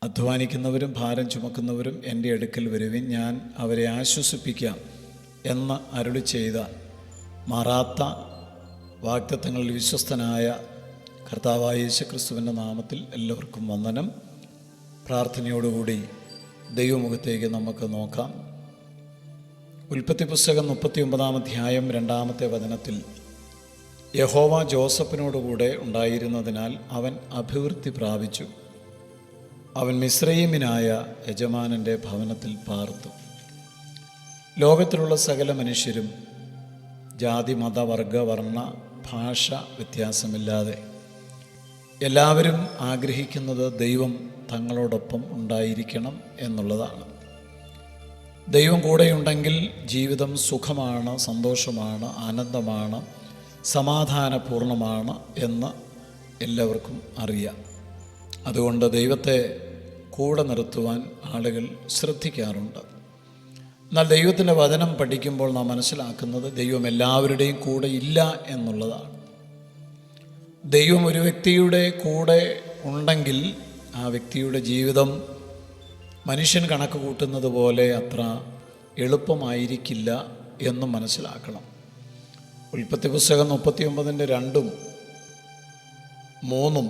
അധ്വാനിക്കുന്നവരും ഭാരം ചുമക്കുന്നവരും എൻ്റെ അടുക്കൽ വരുവിൻ, ഞാൻ അവരെ ആശ്വസിപ്പിക്കാം എന്ന് അരുളി ചെയ്ത മാറാത്ത വാഗ്ദത്തങ്ങളിൽ വിശ്വസ്തനായ കർത്താവായ യേശുക്രിസ്തുവിൻ്റെ നാമത്തിൽ എല്ലാവർക്കും വന്ദനം. പ്രാർത്ഥനയോടുകൂടി ദൈവമുഖത്തേക്ക് നമുക്ക് നോക്കാം. ഉൽപ്പത്തി പുസ്തകം 39-ാം അധ്യായം 2-ാമത്തെ വചനത്തിൽ യഹോവ ജോസഫിനോടുകൂടെ ഉണ്ടായിരുന്നതിനാൽ അവൻ അഭിവൃദ്ധി പ്രാപിച്ചു. അവൻ മിസ്രയീമ്യനായ യജമാനൻ്റെ ഭവനത്തിൽ പാർത്തു. ലോകത്തിലുള്ള സകല മനുഷ്യരും ജാതി മത വർഗ വർണ്ണ ഭാഷ വ്യത്യാസമില്ലാതെ എല്ലാവരും ആഗ്രഹിക്കുന്നത് ദൈവം തങ്ങളോടൊപ്പം ഉണ്ടായിരിക്കണം എന്നുള്ളതാണ്. ദൈവം കൂടെയുണ്ടെങ്കിൽ ജീവിതം സുഖമാണ്, സന്തോഷമാണ്, ആനന്ദമാണ്, സമാധാനപൂർണമാണ് എന്ന് എല്ലാവർക്കും അറിയാം. അതുകൊണ്ട് ദൈവത്തെ കൂടെ നിർത്തുവാൻ ആളുകൾ ശ്രദ്ധിക്കാറുണ്ട്. എന്നാൽ ദൈവത്തിൻ്റെ വചനം പഠിക്കുമ്പോൾ നാം മനസ്സിലാക്കുന്നത് ദൈവം എല്ലാവരുടെയും കൂടെ ഇല്ല എന്നുള്ളതാണ്. ദൈവം ഒരു വ്യക്തിയുടെ കൂടെ ഉണ്ടെങ്കിൽ ആ വ്യക്തിയുടെ ജീവിതം മനുഷ്യൻ കണക്ക് കൂട്ടുന്നത് പോലെ അത്ര എളുപ്പമായിരിക്കില്ല എന്നും മനസ്സിലാക്കണം. ഉൽപ്പത്തി പുസ്തകം 39-ന്റെ 2-ഉം 3-ഉം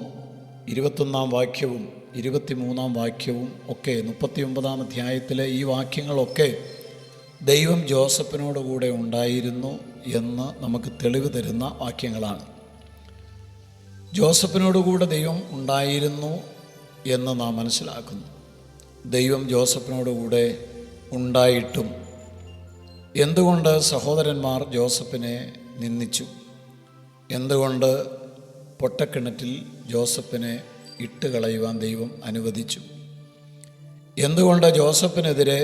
21-ാം വാക്യവും 23-ാം വാക്യവും ഒക്കെ 39-ാം അധ്യായത്തിലെ ഈ വാക്യങ്ങളൊക്കെ ദൈവം ജോസഫിനോടുകൂടെ ഉണ്ടായിരുന്നു എന്ന് നമുക്ക് തെളിവ് തരുന്ന വാക്യങ്ങളാണ്. ജോസഫിനോടുകൂടെ ദൈവം ഉണ്ടായിരുന്നു എന്ന് നാം മനസ്സിലാക്കുന്നു. ദൈവം ജോസഫിനോടുകൂടെ ഉണ്ടായിട്ടും എന്തുകൊണ്ട് സഹോദരന്മാർ ജോസഫിനെ നിന്ദിച്ചു? എന്തുകൊണ്ട് പൊട്ടക്കിണറ്റിൽ ജോസഫിനെ ഇട്ടുകളയുവാൻ ദൈവം അനുവദിച്ചു? എന്തുകൊണ്ട് ജോസഫിനെതിരെ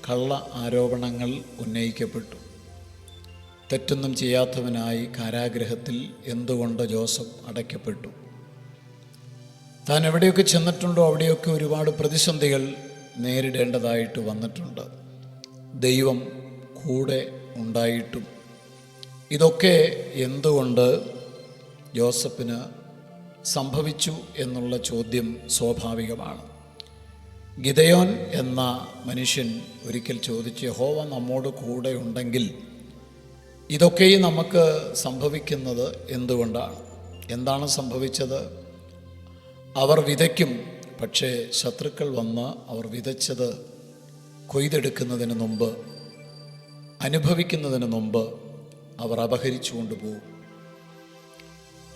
കള്ള ആരോപണങ്ങൾ ഉന്നയിക്കപ്പെട്ടു? തെറ്റൊന്നും ചെയ്യാത്തവനായി കാരാഗൃഹത്തിൽ എന്തുകൊണ്ട് ജോസഫ് അടയ്ക്കപ്പെട്ടു? താൻ എവിടെയൊക്കെ ചെന്നിട്ടുണ്ടോ അവിടെയൊക്കെ ഒരുപാട് പ്രതിസന്ധികൾ നേരിടേണ്ടതായിട്ട് വന്നിട്ടുണ്ട്. ദൈവം കൂടെ ഉണ്ടായിട്ടും ഇതൊക്കെ എന്തുകൊണ്ട് ജോസഫിന് സംഭവിച്ചു എന്നുള്ള ചോദ്യം സ്വാഭാവികമാണ്. ഗിദെയോൻ എന്ന മനുഷ്യൻ ഒരിക്കൽ ചോദിച്ചു, യഹോവ നമ്മോട് കൂടെ ഉണ്ടെങ്കിൽ ഇതൊക്കെയും നമുക്ക് സംഭവിക്കുന്നത് എന്തുകൊണ്ടാണ്? എന്താണ് സംഭവിച്ചത്? അവർ വിതയ്ക്കും, പക്ഷേ ശത്രുക്കൾ വന്ന് അവർ വിതച്ചത് കൊയ്തെടുക്കുന്നതിന് മുമ്പ്, അനുഭവിക്കുന്നതിന് മുമ്പ് അവർ അപഹരിച്ചു കൊണ്ടുപോകും.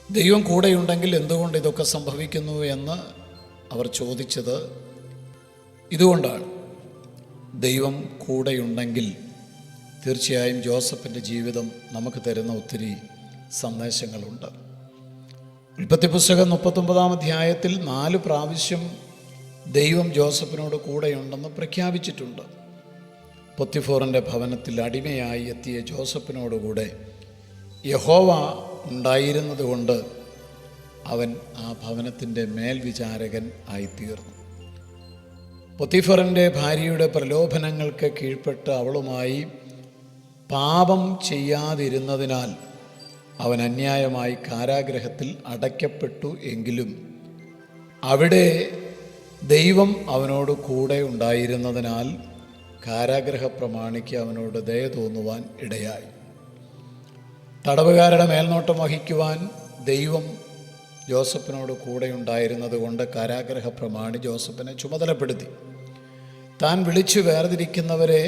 ദൈവം കൂടെയുണ്ടെങ്കിൽ എന്തുകൊണ്ട് ഇതൊക്കെ സംഭവിക്കുന്നു എന്ന് അവർ ചോദിച്ചത് ഇതുകൊണ്ടാണ്. ദൈവം കൂടെയുണ്ടെങ്കിൽ തീർച്ചയായും ജോസഫിൻ്റെ ജീവിതം നമുക്ക് തരുന്ന ഒത്തിരി സന്ദേശങ്ങളുണ്ട്. ഉൽപ്പത്തി പുസ്തകം 39-ാം അധ്യായത്തിൽ 4 പ്രാവശ്യം ദൈവം ജോസഫിനോട് കൂടെയുണ്ടെന്ന് പ്രഖ്യാപിച്ചിട്ടുണ്ട്. പൊത്തിഫോറിൻ്റെ ഭവനത്തിൽ അടിമയായി എത്തിയ ജോസഫിനോടുകൂടെ യഹോവ ഉണ്ടായിരുന്നത് കൊണ്ട് അവൻ ആ ഭവനത്തിൻ്റെ മേൽവിചാരകൻ ആയിത്തീർന്നു. പൊത്തിഫറിൻ്റെ ഭാര്യയുടെ പ്രലോഭനങ്ങൾക്ക് കീഴ്പ്പെട്ട് അവളുമായി പാപം ചെയ്യാതിരുന്നതിനാൽ അവൻ അന്യായമായി കാരാഗൃഹത്തിൽ അടയ്ക്കപ്പെട്ടു. എങ്കിലും അവിടെ ദൈവം അവനോട് കൂടെ ഉണ്ടായിരുന്നതിനാൽ കാരാഗൃഹ പ്രമാണിക്ക് അവനോട് ദയ തോന്നുവാൻ ഇടയായി. തടവുകാരുടെ മേൽനോട്ടം വഹിക്കുവാൻ ദൈവം ജോസഫിനോട് കൂടെ ഉണ്ടായിരുന്നത് കൊണ്ട് കാരാഗൃഹ പ്രമാണി ജോസഫിനെ ചുമതലപ്പെടുത്തി. താൻ വിളിച്ചു വേർതിരിക്കുന്നവരെ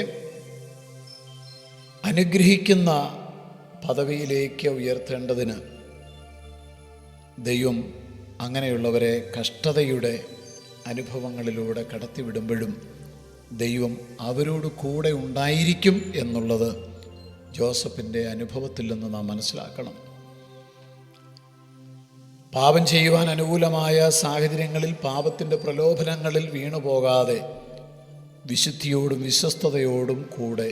അനുഗ്രഹിക്കുന്ന പദവിയിലേക്ക് ഉയർത്തേണ്ടതിന് ദൈവം അങ്ങനെയുള്ളവരെ കഷ്ടതയുടെ അനുഭവങ്ങളിലൂടെ കടത്തിവിടുമ്പോഴും ദൈവം അവരോട് കൂടെ ഉണ്ടായിരിക്കും എന്നുള്ളത് ജോസഫിൻ്റെ അനുഭവത്തിൽ നിന്ന് നാം മനസ്സിലാക്കണം. പാപം ചെയ്യുവാൻ അനുകൂലമായ സാഹചര്യങ്ങളിൽ പാപത്തിൻ്റെ പ്രലോഭനങ്ങളിൽ വീണുപോകാതെ വിശുദ്ധിയോടും വിശ്വസ്തയോടും കൂടെ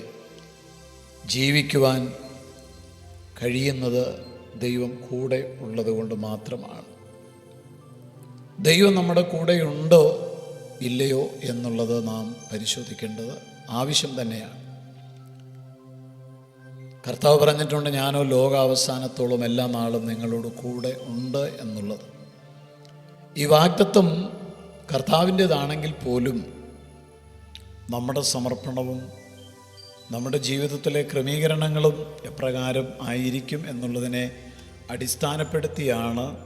ജീവിക്കുവാൻ കഴിയുന്നത് ദൈവം കൂടെ ഉള്ളതുകൊണ്ട് മാത്രമാണ്. ദൈവം നമ്മുടെ കൂടെയുണ്ടോ ഇല്ലയോ എന്നുള്ളത് നാം പരിശോധിക്കേണ്ടത് ആവശ്യം തന്നെയാണ്. കർത്താവ് പറഞ്ഞിട്ടുണ്ട്, ഞാനോ ലോകാവസാനത്തോളം എല്ലാ നാളും നിങ്ങളോട് കൂടെ ഉണ്ട് എന്നുള്ളത്. ഈ വാഗ്ദത്തം കർത്താവിൻ്റേതാണെങ്കിൽ പോലും നമ്മുടെ സമർപ്പണവും നമ്മുടെ ജീവിതത്തിലെ ക്രമീകരണങ്ങളും എപ്രകാരം ആയിരിക്കും എന്നുള്ളതിനെ അടിസ്ഥാനപ്പെടുത്തിയാണ്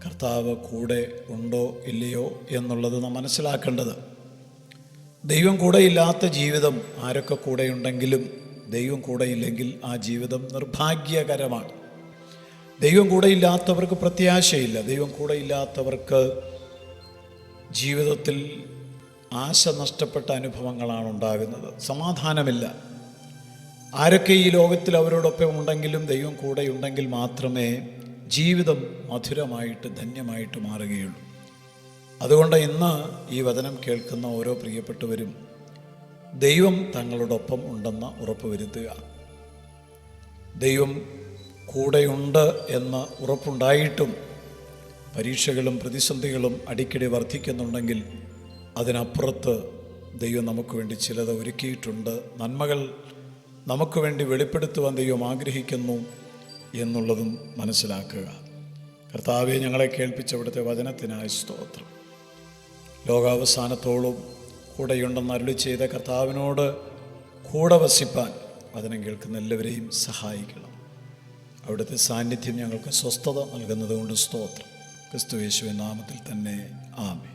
കർത്താവ് കൂടെ ഉണ്ടോ ഇല്ലയോ എന്നുള്ളത് നാം മനസ്സിലാക്കേണ്ടത്. ദൈവം കൂടെയില്ലാത്ത ജീവിതം ആരൊക്കെ കൂടെയുണ്ടെങ്കിലും ദൈവം കൂടെയില്ലെങ്കിൽ ആ ജീവിതം നിർഭാഗ്യകരമാണ്. ദൈവം കൂടെയില്ലാത്തവർക്ക് പ്രത്യാശയില്ല. ദൈവം കൂടെയില്ലാത്തവർക്ക് ജീവിതത്തിൽ ആശ നഷ്ടപ്പെട്ട അനുഭവങ്ങളാണ് ഉണ്ടാകുന്നത്. സമാധാനമില്ല. ആരൊക്കെ ഈ ലോകത്തിൽ അവരോടൊപ്പം ഉണ്ടെങ്കിലും ദൈവം കൂടെയുണ്ടെങ്കിൽ മാത്രമേ ജീവിതം മധുരമായിട്ട് ധന്യമായിട്ട് മാറുകയുള്ളൂ. അതുകൊണ്ട് ഇന്ന് ഈ വചനം കേൾക്കുന്ന ഓരോ പ്രിയപ്പെട്ടവരും ദൈവം തങ്ങളോടൊപ്പം ഉണ്ടെന്ന് ഉറപ്പുവരുത്തുക. ദൈവം കൂടെയുണ്ട് എന്ന് ഉറപ്പുണ്ടായിട്ടും പരീക്ഷകളും പ്രതിസന്ധികളും അടിക്കടി വർദ്ധിക്കുന്നുണ്ടെങ്കിൽ അതിനപ്പുറത്ത് ദൈവം നമുക്ക് വേണ്ടി ചിലത് ഒരുക്കിയിട്ടുണ്ട്. നന്മകൾ നമുക്ക് വേണ്ടി വെളിപ്പെടുത്തുവാൻ ദൈവം ആഗ്രഹിക്കുന്നു എന്നുള്ളതും മനസ്സിലാക്കുക. കർത്താവെ, ഞങ്ങളെ കേൾപ്പിച്ച ഇവിടുത്തെ വചനത്തിനായി സ്തോത്രം. ലോകാവസാനത്തോളം കൂടെയുണ്ടെന്ന് അരുളി ചെയ്ത കർത്താവിനോട് കൂടെ വസിപ്പാൻ വചനം കേൾക്കുന്ന എല്ലാവരെയും സഹായിക്കണം. അവിടുത്തെ സാന്നിധ്യം ഞങ്ങൾക്ക് സ്വസ്ഥത നൽകുന്നത് കൊണ്ട് സ്തോത്രം. ക്രിസ്തുയേശുവിൻ നാമത്തിൽ തന്നെ ആമേൻ.